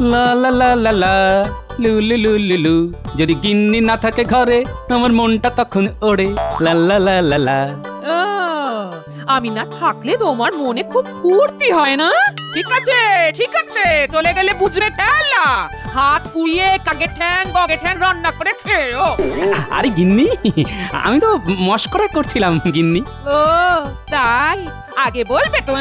লা লা লা লা লা লু লু লু লু লু। যদি গিন্নি না থাকে ঘরে আমার মনটা তখন ওড়ে লা লা লা লা লা। ও, আমি না থাকলে তোমার মনে খুব ফুর্তি হয় না? ঠিক আছে ঠিক আছে, চলে গেলে বুঝবে ঠেলা। হাত পুড়িয়ে কাকে ঠ্যাং বগে ঠ্যাং রান্না করে খেও। আরে গিন্নি, আমি তো মস্করা করছিলাম গিন্নি। ও তাই, আগে বলবে তো।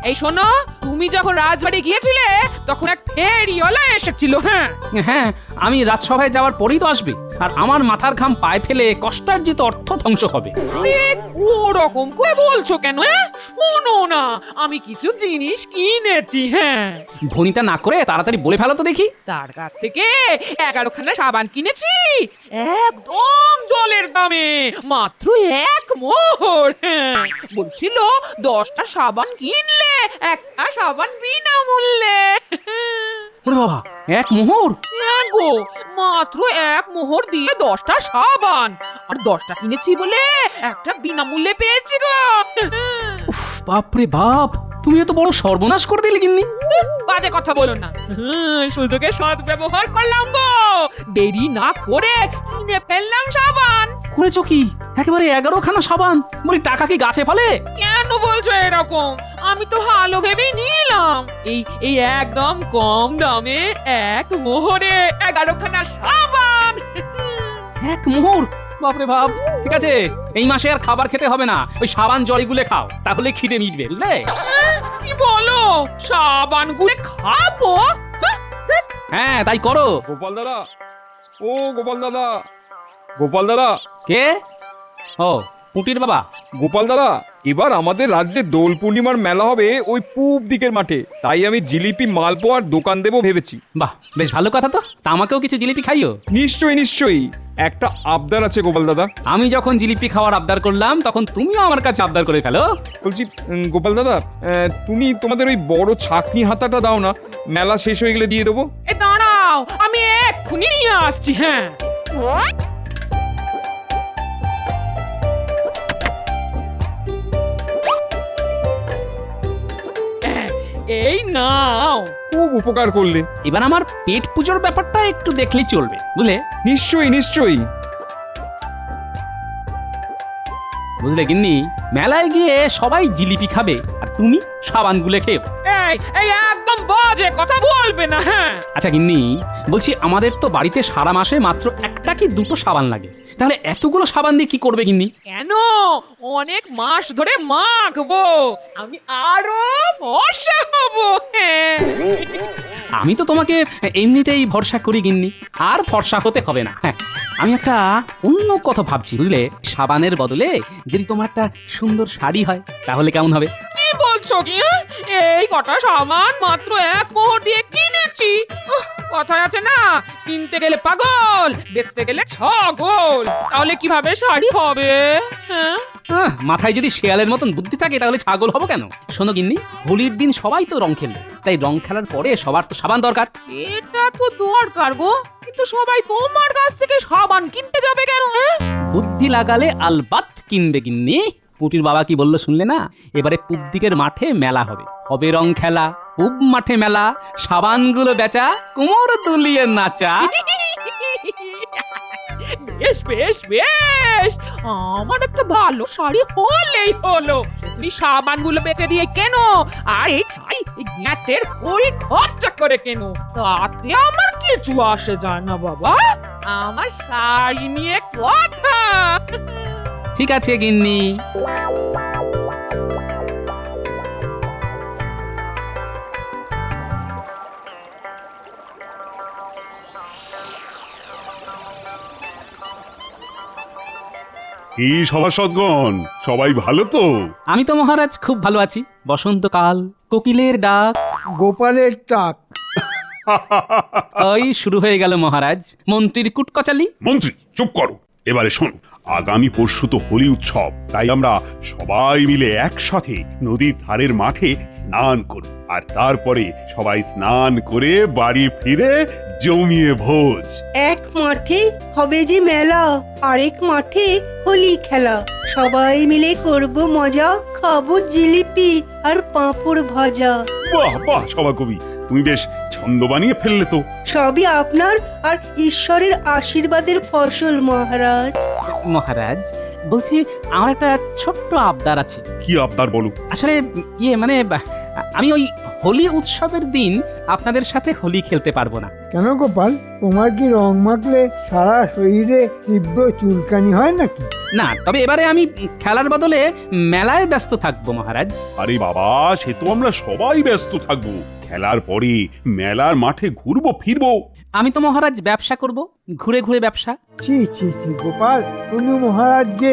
এই শোনো, তুমি যখন রাজবাড়ি গিয়েছিলে তখন এক ফেরিওয়ালা এসেছিল। হ্যাঁ হ্যাঁ, আমি রাজসভায় যাওয়ার পরেই তো আসবে, আর আমার মাথার ঘাম পায়ে ফেলে কষ্টার্জিত অর্থ ধ্বংস হবে। আরে ওরকম করে বলছো কেন? শোনো না, আমি কিছু জিনিস কিনেছি। হ্যাঁ, ভনিতা না করে তাড়াতাড়ি বলে ফেলো তো দেখি। তার কাছ থেকে 11খানা সাবান কিনেছি, একদম জলের দামে, মাত্র 1 মোহর। হ্যাঁ, বলছিল 10টা সাবান কিনলে একটা সাবান বিনামূল্যে। ওরে বাবা, 1 মোহর! হ্যাঁ গো, মাত্র 1 মোহর দিয়ে 10টা সাবান, আর 10টা কিনেছি বলে একটা বিনামূল্যে পেয়েছি গো। বাপরে বাপ, তুমি এত বড় সর্বনাশ করে দিলে গিন্নি। বাজে কথা বলো না, সুযোগে সৎ ব্যবহার করলাম গো, দেরি না করে কিনে ফেললাম সাবান। করেছো কি? একেবারে 11খানা সাবান! বলি টাকা কি গাছে ফলে? কেন বলছো এরকম? আমি তো ভালো ভেবেই নিলাম। এই একদম কম দামে 1 মোহরে 11খানা সাবান। 1 মোহর! বাপরে বাপ! ঠিক আছে, এই মাসে আর খাবার খেতে হবে না, ওই সাবান জলে গুলে খাও, তাহলে খিদে মিটবে, বুঝলে? কি বলো, সাবান গুলে খাবো? হ্যাঁ, তাই করো। গোপাল দাদা, ও গোপাল দাদা, গোপাল দাদা, কে? ও, পুটির বাবা। গোপাল দাদা, এবার আমাদের রাজ্যে দোল পূর্ণিমার মেলা হবে ওই পূব দিকের মাঠে, তাই আমি জিলিপি মালপোয়ার দোকান দেবো ভেবেছি। বাহ, বেশ ভালো কথা তো। তা আমাকেও কিছু জিলিপি খাইও। নিশ্চয়ই নিশ্চয়ই, একটা আবদার আছে গোপাল দাদা। আমি যখন জিলিপি খাওয়ার আবদার করলাম তখন তুমিও আমার কাছে আবদার করে ফেলো। বলছি গোপাল দাদা, তুমি তোমাদের ওই বড় ছাকনি হাতাটা দাও না, মেলা শেষ হয়ে গেলে দিয়ে দেবো। এ দাঁড়াও, আমি এক্ষুনি নিয়ে আসছি। হ্যাঁ, এই নাও। খুব উপকার করলে। এবার আমার পেট পুজোর ব্যাপারটা একটু দেখলেই চলবে, বুঝলে? নিশ্চয়ই নিশ্চয়ই। বুঝলে গিন্নি, মেলায় গিয়ে সবাই জিলিপি খাবে আর তুমি সাবান গুলে খেও। এই একদম বাজে কথা বলবে না। হ্যাঁ, আচ্ছা গিন্নি, বলছি আমাদের তো বাড়িতে সারা মাসে মাত্র 1টা কি 2টো সাবান লাগে, তাহলে এতগুলো সাবান দিয়ে কি করবে গিন্নি? কেন? অনেক মাস ধরে মাখবো, আমি আরো ফর্সা হবো। হ্যাঁ, আমি তো তোমাকে এমনিতেই ভরসা করি গিন্নি, আর ফর্সা হতে হবে না। হ্যাঁ, আমি একটা অন্য কথা ভাবছি, বুঝলে? সাবানের বদলে যদি তোমার একটা সুন্দর শাড়ি হয় তাহলে কেমন হবে? কি বলছো কি? এই কটা সামান মাত্র 1 মোহর দিয়ে কিনেছি। কথায় আছে না, কিনতে গেলে পাগল, বেচতে গেলে ছগল। তাহলে কিভাবে শাড়ি হবে? হ্যাঁ, মাথায় যদি শেয়ালের মতন বুদ্ধি থাকে তাহলে ছাগল হবো কেন? শোনো গিন্নি, হোলির দিন সবাই তো রং খেলবে, তাই রং খেলার পরে সবার তো সাবান দরকার। এটা তো দরকার গো, কিন্তু সবাই তোমার কাছ থেকে সাবান কিনতে যাবে কেন? বুদ্ধি লাগালে আলবাত কিনবে গিন্নি। পুটির বাবা কি বললো শুনলে না? এবারে পূব দিকের মাঠে মেলা হবে, হবে রং খেলা, পূব মাঠে মেলা, সাবানগুলো বেচা, কোমর দুলিয়ে নাচা। বেশ বেশ বেশ, আমার একটা ভালো শাড়ি হলেই হলো। তুমি সাবানগুলো বেচে দিয়ে কেন, আর এই ছাই এই জ্ঞাতের কড়ি খরচা করে কেন, তাতে আমার কিছু আসে যায় না বাবা। আমার শাড়ি নিয়ে কথা। ঠিক আছে গিন্নি। কি সভাসদগণ, সবাই ভালো তো? আমি তো মহারাজ খুব ভালো আছি। বসন্তকাল, কোকিলের ডাক, গোপালের টাক। ওই শুরু হয়ে গেল মহারাজ মন্ত্রীর কুটকচালি। মন্ত্রী চুপ করো, এবারে শোনো। আগামী পরশু তো হোলি উৎসব, তাই আমরা সবাই মিলে একসাথে নদীর ধারের মাঠে স্নান করি, আর তারপরে সবাই স্নান করে বাড়ি ফিরে জমিয়ে ভোজ। এক মাঠে হবে যে মেলা, আরেক মাঠে হোলি খেলা, সবাই মিলে করব মজা, খাবো জিলিপি আর পাঁপড় ভাজা। বাহ বাহ সভাকবি, তুমি বেশ ছন্দ বানিয়ে ফেললে তো। সবই আপনার আর ঈশ্বরের আশীর্বাদের ফসল মহারাজ। মহারাজ, বলছি আমার একটা ছোট্ট আবদার আছে। কি আবদার বলো? আসলে মানে আমি ওই হোলি উৎসবের দিন আপনাদের সাথে হোলি খেলতে পারবো না। কেন গোপাল, তোমার কি রং মাখলে সারা শরীরে তীব্র চুলকানি হয় নাকি? না, তবে এবারে আমি খেলার বদলে মেলায় ব্যস্ত থাকবো মহারাজ। আরে বাবা, সে তো আমরা সবাই ব্যস্ত থাকবো। খেলার পরে মেলার মাঠে ঘুরবো ফিরবো। আমি তো মহারাজ ব্যবসা করব, ঘুরে ঘুরে ব্যবসা। ছি ছি ছি গোপাল, তুমি মহারাজকে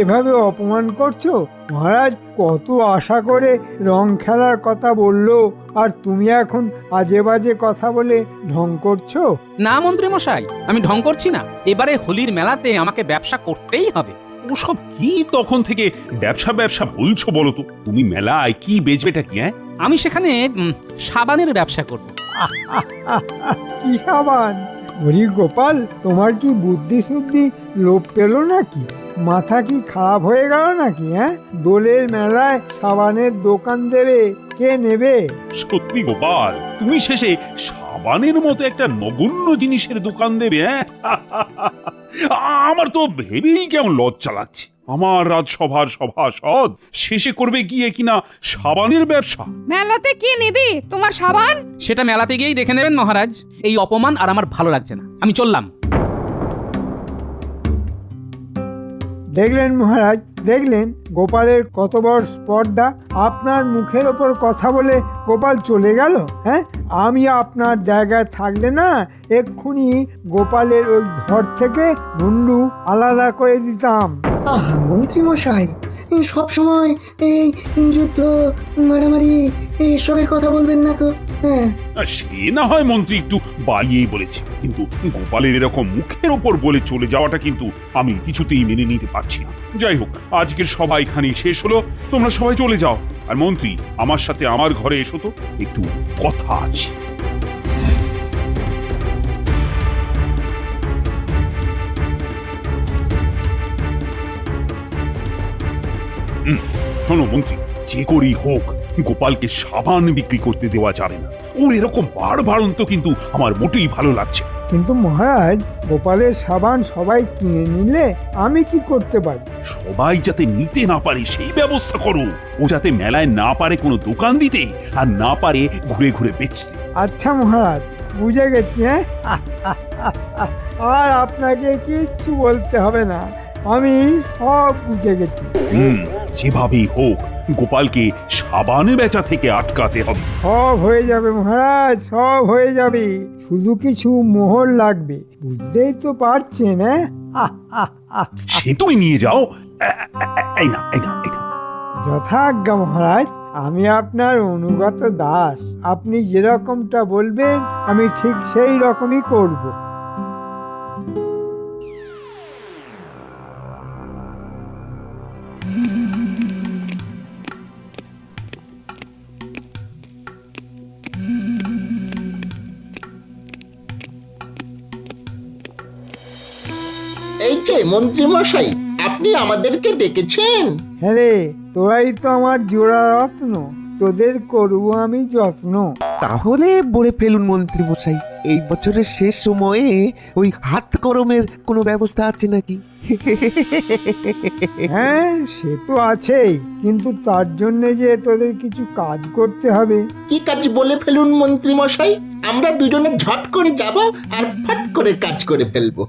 এভাবে অপমান করছো। মহারাজ কত আশা করে রং খেলার কথা বললো, আর তুমি এখন আজে বাজে কথা বলে ঢং করছো। না মন্ত্রী মশাই, আমি ঢং করছি না। এবারে হোলির মেলাতে আমাকে ব্যবসা করতেই হবে। ওসব কি তখন থেকে ব্যবসা ব্যবসা বলছো বলো তো? তুমি মেলায় কি বেচবেটা কি? আমি সেখানে সাবানের ব্যবসা করব। কি সাবান? ওরে গোপাল, তোমার কি বুদ্ধি শুদ্ধি লোপ পেলো নাকি? মাথা কি খারাপ হয়ে গেল নাকি? দোলের মেলায় সাবানের দোকান দেবে, কে নেবে? সত্যি গোপাল, তুমি শেষে সাবানের মতো একটা নগণ্য জিনিসের দোকান দেবে? আমার তো ভেবেই কেমন লজ্জা লাগছে। আমার রাজসভার সভাসদ শেষে করবে গিয়ে কিনা সাবানের ব্যবসা। মেলাতে কে নেবে তোমার সাবান? সেটা মেলাতে গিয়েই দেখে নেবেন মহারাজ। এই অপমান আর আমার ভালো লাগছে না, আমি চললাম। দেখলেন মহারাজ, দেখলেন গোপালের কত বড় স্পর্ধা। আপনার মুখের ওপর কথা বলে গোপাল চলে গেল। আমি আপনার জায়গায় থাকলে না এক্ষুনি গোপালের ওই ঘর থেকে মুন্ডু আলাদা করে দিতাম। আহা মন্ত্রী মশাই, সব সময় এই যুদ্ধ মারামারি এসবের কথা বলবেন না তো। হ্যাঁ, সে না হয় মন্ত্রী একটু বাড়িয়েই বলেছে, কিন্তু গোপালের এরকম মুখের ওপর বলে চলে যাওয়াটা কিন্তু আমি কিছুতেই মেনে নিতে পারছি না। যাই হোক, আজকের সভা এখানেই শেষ হলো। তোমরা সবাই চলে যাও। আর মন্ত্রী, আমার সাথে আমার ঘরে এসো তো, একটু কথা আছে। শোনো মন্ত্রী, যে করেই হোক গোপালকে সাবান বিক্রি করতে দেওয়া যাবে না। ওর এরকম বাড়ন্ত কিন্তু আমার মোটেই ভালো লাগছে। কিন্তু মহারাজ, গোপালের সাবান সবাই কিনে নিলে আমি কি করতে পারি? সবাই যাতে নিতে না পারে সেই ব্যবস্থা করো। ও যাতে মেলায় না পারে কোনো দোকান দিতে, আর না পারে ঘুরে ঘুরে বেচতে। আচ্ছা মহারাজ, বুঝে গেছি। আর আপনাকে কিচ্ছু বলতে হবে না, আমি সব বুঝে গেছি। যেভাবেই হোক গোপালকে সাবান বেচা থেকে আটকাতে হবে। সব হয়ে যাবে মহারাজ, সব হয়ে যাবে। শুধু কিছু মোহর লাগবে, বুঝতেই তো পারছেন। সে তুমি নিয়ে যাও। এই না, এই না, এই না। যথাজ্ঞা মহারাজ, আমি আপনার অনুগত দাস। আপনি যেরকমটা বলবেন আমি ঠিক সেই রকমই করব। এই যে মন্ত্রী মশাই, আপনি আমাদেরকে ডেকেছেন? হ্যাঁ রে, তোরাই তো আমার জোড়া রত্ন, তোদের করবো আমি যত্ন। তাহলে বলে ফেলুন মন্ত্রী মশাই, এই বছরের শেষ সময়ে ওই হাত গরমের কোনো ব্যবস্থা আছে নাকি? হ্যাঁ, সে তো আছেই, কিন্তু তার জন্য যে তোদের কিছু কাজ করতে হবে। কি কাজ বলে ফেলুন মন্ত্রী মশাই, আমরা দুজনে ঝট করে যাব আর ফট করে কাজ করে ফেলবো।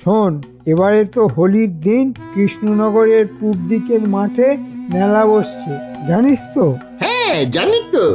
শোন, এবারে তো হোলির দিন কৃষ্ণনগরের পূব দিকের মাঠে মেলা বসছে, জানিস তো? হ্যাঁ জানি তো।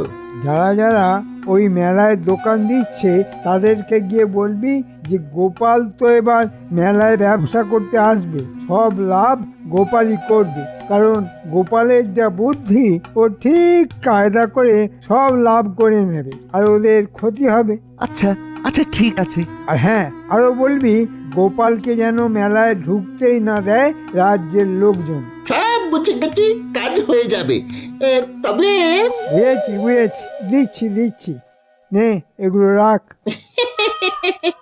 যারা যারা ওই মেলায় দোকান দিচ্ছে তাদেরকে গিয়ে বলবি যে গোপাল তো এবার মেলায় ব্যবসা করতে আসবে, সব লাভ গোপালই করবে। কারণ গোপালের যা বুদ্ধি, ও ঠিক কায়দা করে সব লাভ করে নেবে, আর ওদের ক্ষতি হবে। আচ্ছা আচ্ছা, ঠিক আছে। আর হ্যাঁ, আরো বলবি গোপালকে যেন মেলায় ঢুকতেই না দেয় রাজ্যের লোকজন। সব বুঝে গেছি, কাজ হয়ে যাবে। তবে বুঝেছি, দিচ্ছি দিচ্ছি, নে এগুলো রাখ।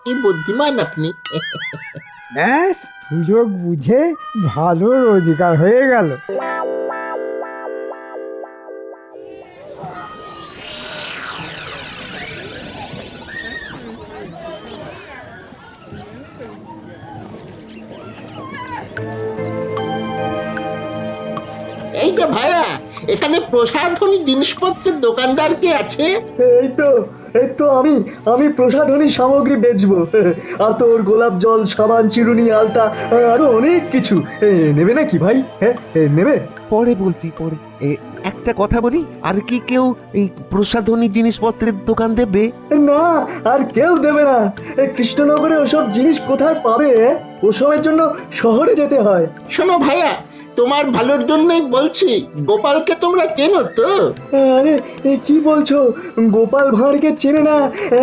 কি বুদ্ধিমান আপনি। ব্যাস, সুযোগ বুঝে ভালো রোজগার হয়ে গেল। এখানে প্রসাধনী জিনিসপত্রের দোকানদার কে আছে? এই তো আমি প্রসাধনী সামগ্রী বেচবো। আতর, গোলাপ জল, সাবান, চিরুনি, আলতা, আরো অনেক কিছু। নেবে নাকি ভাই? হ্যাঁ, নেবে? পরে বলছি পরে। একটা কথা বলি, আর কি কেউ এই প্রসাধনী জিনিসপত্রের দোকান দেবে? না, আর কেউ দেবে না। কৃষ্ণনগরে ওসব জিনিস কোথায় পাবে? ওসবের জন্য শহরে যেতে হয়। শোনো ভাইয়া, তোমার ভালোর জন্যই বলছি, গোপালকে তোমরা চেনো তো? আরে কি বলছো? গোপাল ভাঁড়কে চেনে না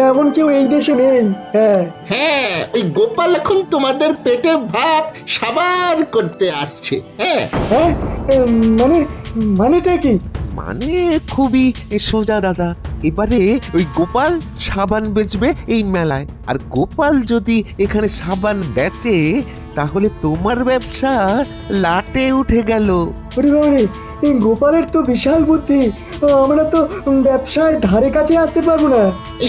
এমন কেউ এই দেশে নেই। হ্যাঁ হ্যাঁ, ওই গোপাল এখন তোমাদের পেটে ভাত সাবার করতে আসছে। হ্যাঁ হ্যাঁ, মানেটা কি? মানে খুবই সোজা দাদা। এবারে ওই গোপাল সাবান বেচবে এই মেলায়, আর গোপাল যদি এখানে সাবান বেচে তাহলে তোমার ব্যবসা লাটে উঠে গেল। ওরে বাবারে, এই গোপালের তো বিশাল বুদ্ধি। আমরা তো ব্যবসায় ধারে কাছে আসতে পারবো না।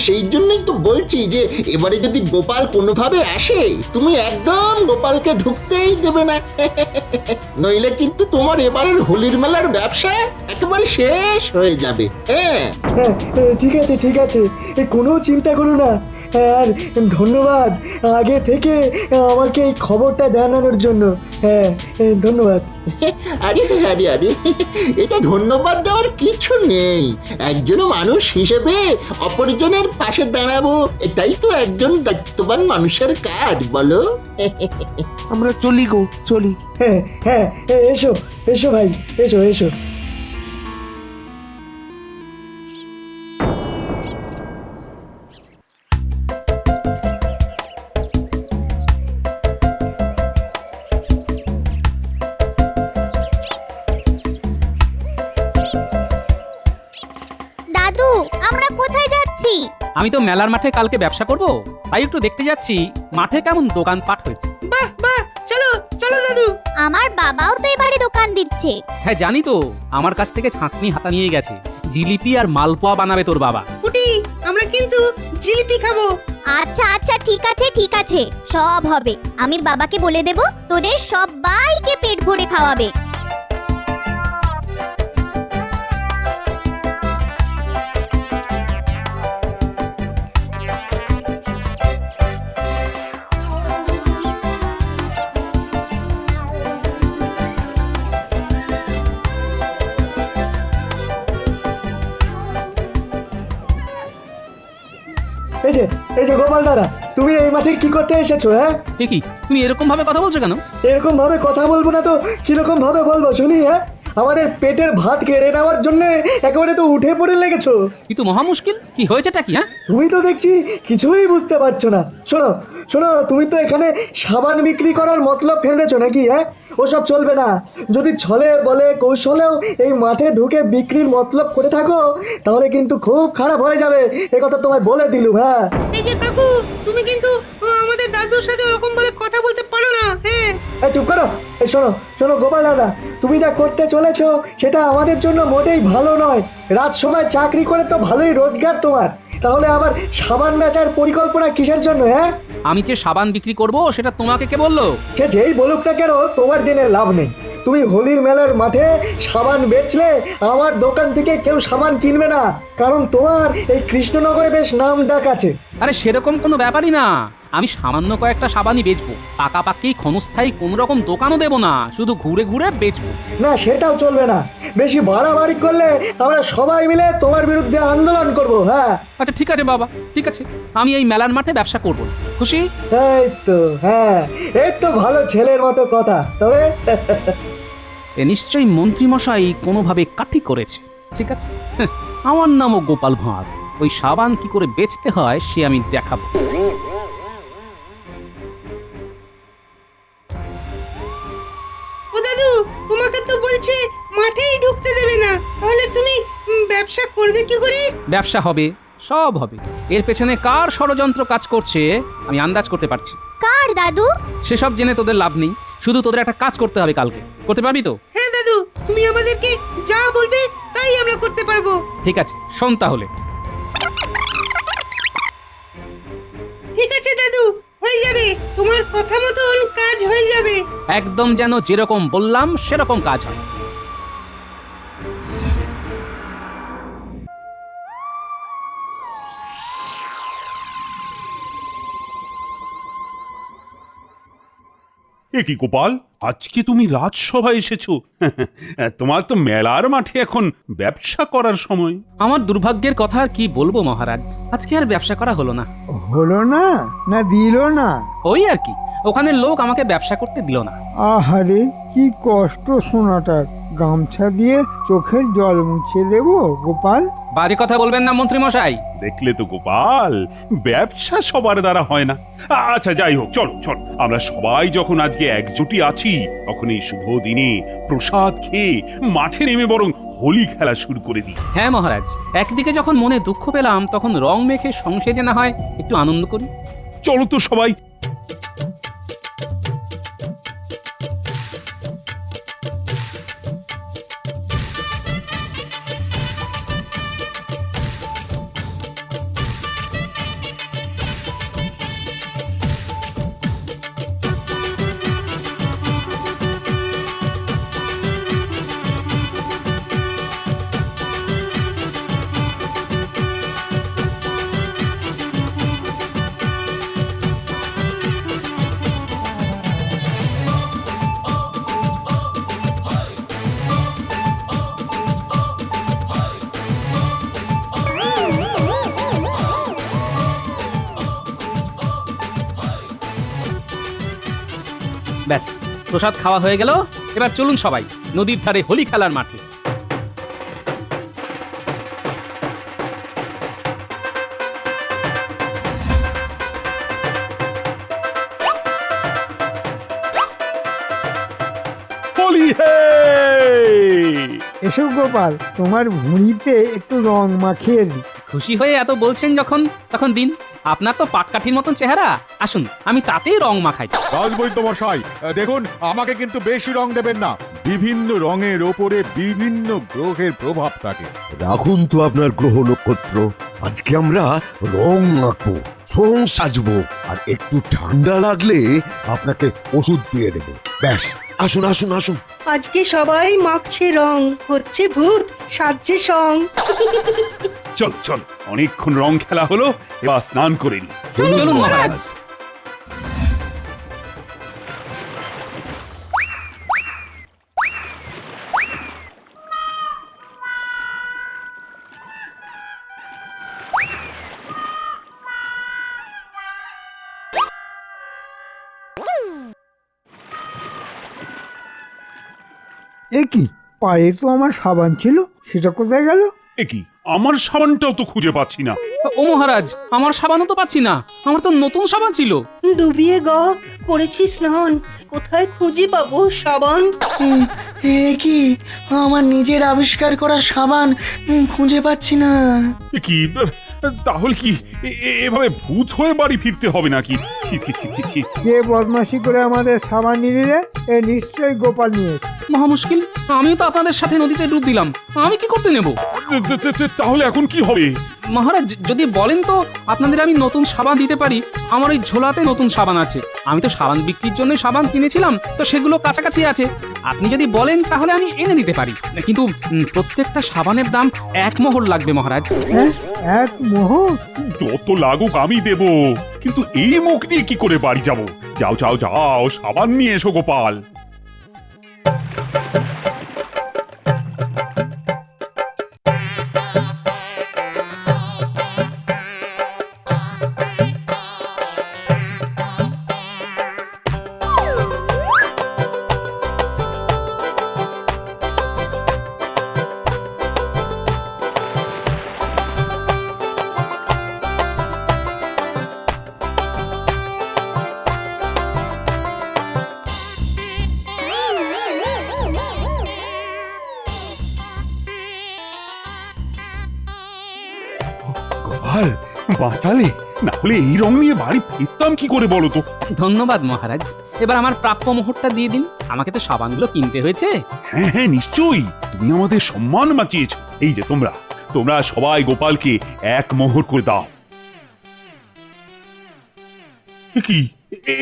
সেই জন্যই তো বলছি যে এবারে যদি গোপাল কোনোভাবে আসে, তুমি একদম গোপালকে ঢুকতেই দেবে না। নইলে কিন্তু তোমার এবারের হোলির মেলার ব্যবসা একেবারে শেষ হয়ে যাবে। হ্যাঁ হ্যাঁ, ঠিক আছে, কোনো চিন্তা করো না। আর ধন্যবাদ আগে থেকে আমাকে এই খবরটা জানানোর জন্য। হ্যাঁ, ধন্যবাদ। আরে আরে আরে, এটা ধন্যবাদ দেওয়ার কিছু নেই। একজন মানুষ হিসেবে অপরজনের পাশে দাঁড়াবো, এটাই তো একজন দায়িত্ববান মানুষের কাজ, বলো? আমরা চলি গো, চলি। হ্যাঁ হ্যাঁ, এসো ভাই, এসো। দাদু, আমরা কোথায় যাচ্ছি? আমি তো মেলার মাঠে কালকে ব্যবসা করব, তাই একটু দেখতে যাচ্ছি মাঠে কেমন দোকানপাট হয়েছে। বাহ বাহ, চলো চলো দাদু। আমার বাবাও তো এবারে দোকান দিচ্ছে। হ্যাঁ জানি তো, আমার কাছ থেকে ছাঁকনি হাতা নিয়ে গেছে। জিলিপি আর মালপোয়া বানাবে তোর বাবা। পুটি, আমরা কিন্তু জিলিপি খাবো। আচ্ছা ঠিক আছে, সব হবে। আমি বাবাকে বলে দেব তোদের সবাইকে পেট ভরে খাওয়াবে। এই যে গোপাল দাদা, তুমি এই মাঠে কি করতে এসেছো? হ্যাঁ, কি তুমি এরকম ভাবে কথা বলছো কেন? এরকম ভাবে কথা বলবো না তো কিরকম ভাবে বলবো শুনি? হ্যাঁ, আমাদের পেটের ভাত কেড়ে নেওয়ার জন্য একেবারে তো উঠে পড়ে লেগেছো। কিন্তু মহা মুশকিল, কি হয়েছেটা কি? হ্যাঁ, তুমি তো দেখছি কিছুই বুঝতে পারছো না। শোনো, তুমি তো এখানে সাবান বিক্রি করার মতলব ফেলেছো নাকি? হ্যাঁ, ওসব চলবে না। যদি ছলে বলে কৌশলেও এই মাঠে ঢুকে বিক্রির মতলব করে থাকো, তাহলে কিন্তু খুব খারাপ হয়ে যাবে। এ কথা তোমায় বলে দিলুম। হ্যাঁ, এই যে কাকু, তুমি কিন্তু আমাদের দাদুর সাথে ওরকম ভাবে কথা বলতে পারো না। হ্যাঁ, এই চুপ করো। এই শোনো গোপাল দাদা, তুমি যা করতে চলেছো সেটা আমাদের জন্য মোটেই ভালো নয়। রাত সময় চাকরি করে তো ভালোই রোজগার তোমার, তাহলে আবার সাবান বেচার পরিকল্পনা কিসের জন্য? হ্যাঁ, আমি যে সাবান বিক্রি করব সেটা তোমাকে কে বললো? সে যেই বলুক না কেন, তোমার জেনে লাভ নেই। তুমি হোলির মেলার মাঠে সাবান বেচলে আমার দোকান থেকে কেউ সাবান কিনবে না, কারণ তোমার এই কৃষ্ণনগরে বেশ নাম ডাক আছে। আরে সেরকম কোনো ব্যাপারই না, আমি সামান্য কয়েকটা সাবানই বেচবো। পাকাপাকি ক্ষণস্থায়ী কোন রকম দোকানও দেবো না, শুধু ঘুরে ঘুরে বেচবো। না, সেটাও চলবে না। বেশি বাড়াবাড়ি করলে আমরা সবাই মিলে তোমার বিরুদ্ধে আন্দোলন করব। হ্যাঁ, আচ্ছা ঠিক আছে বাবা, ঠিক আছে, আমি এই মেলার মাঠে ব্যবসা করব। খুশি? হ্যাঁ, এই তো ভালো ছেলের মতো কথা। তবে এ নিশ্চয়ই মন্ত্রীমশাই কোনোভাবে কাঠি করেছে। ঠিক আছে, আমার নামও গোপাল ভাঁড়। ওই সাবান কি করে বেচতে হয় সে আমি দেখাবো। ও দাদু, তোমাকে তো বলছে মাঠেই ঢুকতে দেবে না, তাহলে তুমি ব্যবসা করবে কি করে? ব্যবসা হবে, সব হবে। এর পেছনে কার ষড়যন্ত্র কাজ করছে আমি আন্দাজ করতে পারছি। কার দাদু? সেসব জেনে তোদের লাভ নেই, শুধু তোদের একটা কাজ করতে হবে কালকে। করতে পারবি তো? হ্যাঁ দাদু, তুমি আমাদেরকে যা বলবে তাই আমরা করতে পারবো। ঠিক আছে, শোন তাহলে। ঠিক আছে দাদু, হয়ে যাবে। তোমার কথা মতন কাজ হয়ে যাবে। একদম যেন যেরকম বললাম সেরকম কাজ হয়। এ কি গোপাল, আজকে তুমি রাজসভায় এসেছো? তোমার তো মেলার মাঠে এখন ব্যবসা করার সময়। আমার দুর্ভাগ্যের কথা আর কি বলবো মহারাজ, আজকে আর ব্যবসা করা হলো না। হলো না না দিল না? ওই আর কি, ওখানে লোক আমাকে ব্যবসা করতে দিল না। আহারে কি কষ্ট শোনাটার। গামছা দিয়ে চোখের জল মুছে দেবো গোপাল? বাজে কথা বলবেন না মন্ত্রী মশাই। দেখলে তো গোপাল, ব্যবসা সবার দ্বারা হয় না। আচ্ছা যাই হোক, চলো চলো, আমরা সবাই যখন আজকে একজুটি আছি, তখন এই শুভ দিনে প্রসাদ খেয়ে মাঠে নেমে বরং হোলি খেলা শুরু করে দিই। হ্যাঁ মহারাজ, একদিকে যখন মনে দুঃখ পেলাম, তখন রং মেখে সংসেজে না হয় একটু আনন্দ করি। চলো তো সবাই। ব্যাস, প্রসাদ খাওয়া হয়ে গেল। এবার চলুন সবাই নদীর ধারে হোলি খেলার মাঠে। হোলি হে! এসো গোপাল, তোমার ভুঁড়িতে একটু রং মাখিয়ে দিই। খুশি হয়ে এত বলছেন যখন, তখন দিন। আপনার তো পাটকাঠির মতন চেহারা, আসুন আমি তাতেই রং মাখাই। রাজবৈদ্য মশাই, দেখুন আমাকে কিন্তু বেশি রং দেবেন না। বিভিন্ন রঙের ওপরে বিভিন্ন গ্রহের প্রভাব থাকে। রাখুন তো আপনার গ্রহ নক্ষত্র। আজকে আমরা রং আঁকবো, রং সাজবো, আর একটু ঠান্ডা লাগলে আপনাকে ওষুধ দিয়ে দেবো। ব্যাস, আসুন আসুন আসুন। আজকে সবাই মাখছে রং, হচ্ছে ভূত, সাজছে সং। চল চল, অনেকক্ষণ রং খেলা হলো, এবার স্নান করে নি। চলুন মহারাজ। এ কি, পায়ে তো আমার সাবান ছিল, সেটা কোথায় গেল? এ কি, আমার সাবানটাও তো খুঁজে পাচ্ছি না। ও মহারাজ, আমার সাবানও তো পাচ্ছি না। আমার তো নতুন সাবান ছিল। ডুবিয়ে গ করেছি স্নান, কোথায় খুঁজে পাবো সাবান? এ কি, আমার নিজের আবিষ্কার করা সাবান খুঁজে পাচ্ছি না। এ কি, তাহলে কি এভাবে ভূত হয়ে বাড়ি ফিরতে হবে নাকি? ছি ছি ছি ছি ছি। কে বদমাশি করে আমাদের সাবান নিয়ে নিলে? এ নিশ্চয়ই গোপাল নিয়েছে। মহা মুশকিল, আমিও তো আপনাদের সাথে নদীতে ডুব দিলাম। আমি কি করতে নেব? তাহলে এখন কি হবে? মহারাজ যদি বলেন তো আপনাদের আমি নতুন সাবান দিতে পারি। আমার ওই ঝোলাতে নতুন সাবান আছে। আমি তো সাবান বিক্রির জন্য সাবান কিনেছিলাম, তো সেগুলো কাছাকাছি আছে। আপনি যদি বলেন তাহলে আমি এনে দিতে পারি, কিন্তু প্রত্যেকটা সাবানের দাম 1 মোহর লাগবে মহারাজ। হ্যাঁ, 1 মোহর? যত লাগুক আমি দেব, কিন্তু এই মুখ নিয়ে কি করে বাড়ি যাব? যাও যাও যাও, সাবান নিয়ে এসো গোপাল। গোপাল, বাঁচালে, না হলে এই রং নিয়ে বাড়ি ফিরতাম কি করে বলো তো? ধন্যবাদ মহারাজ। এবার আমার প্রাপ্য মোহরটা দিয়ে দিন। আমাকে তো সাবানগুলো কিনতে হয়েছে। হ্যাঁ হ্যাঁ নিশ্চয়ই, তুমি আমাদের সম্মান বাঁচিয়েছ। এই যে তোমরা তোমরা সবাই গোপালকে 1 মোহর করে দাও। এ কি,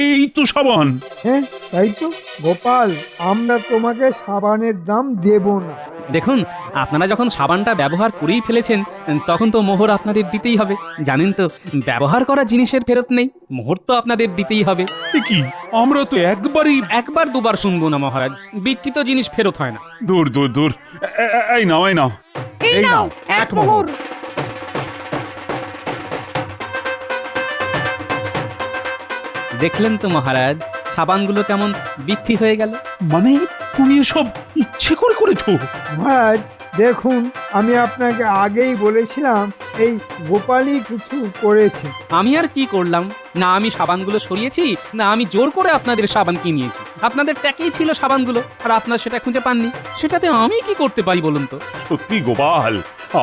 এই তো সাবান। হ্যাঁ তাই তো গোপাল, আমরা তোমাকে সাবানের দাম দেব না। দেখুন, আপনারা যখন সাবানটা ব্যবহার করেই ফেলেছেন তখন তো মোহর আপনাদের দিতেই হবে। জানেন তো, ব্যবহার করা জিনিসের ফেরত নেই, মোহর তো আপনাদের দিতেই হবে। এ কি, আমরা তো একবারই একবার দুবার শুনবো না মহারাজ, বিকৃত জিনিস ফেরত হয় না। দূর দূর দূর। এই নাও, এই নাও। এই নাও এক মোহর। দেখলেন তো মহারাজ, সাবানগুলো কেমন বিক্রি হয়ে গেল। মানে তুমি এসব ইচ্ছে করে করেছো? মহারাজ দেখুন, আমি আপনাকে আগেই বলেছিলাম এই গোপালই কিছু করেছে। আমি আর কি করলাম? না আমি সাবানগুলো সরিয়েছি, না আমি জোর করে আপনাদের সাবান কিনিয়েছি। আপনাদের ট্যাকেই ছিল সাবানগুলো, আর আপনারা সেটা খুঁজে পাননি। সেটাতে আমি কি করতে পারি বলুন তো? সত্যি গোপাল,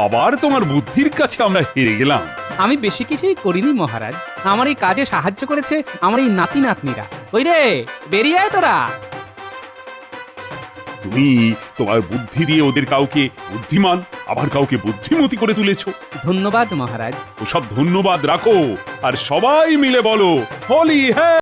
আবার তোমার বুদ্ধির কাছে আমরা হেরে গেলাম। আমি বেশি কিছুই করিনি মহারাজ, আমার এই কাজে সাহায্য করেছে আমার এই নাতি নাতনিরা। ওই রে, বেরিয়ে আয় তোরা। তুমি তোমার বুদ্ধি দিয়ে ওদের কাউকে বুদ্ধিমান, আবার কাউকে বুদ্ধিমতী করে তুলেছো। ধন্যবাদ মহারাজ। ওসব ধন্যবাদ রাখো, আর সবাই মিলে বলো হোলি হ্যাঁ।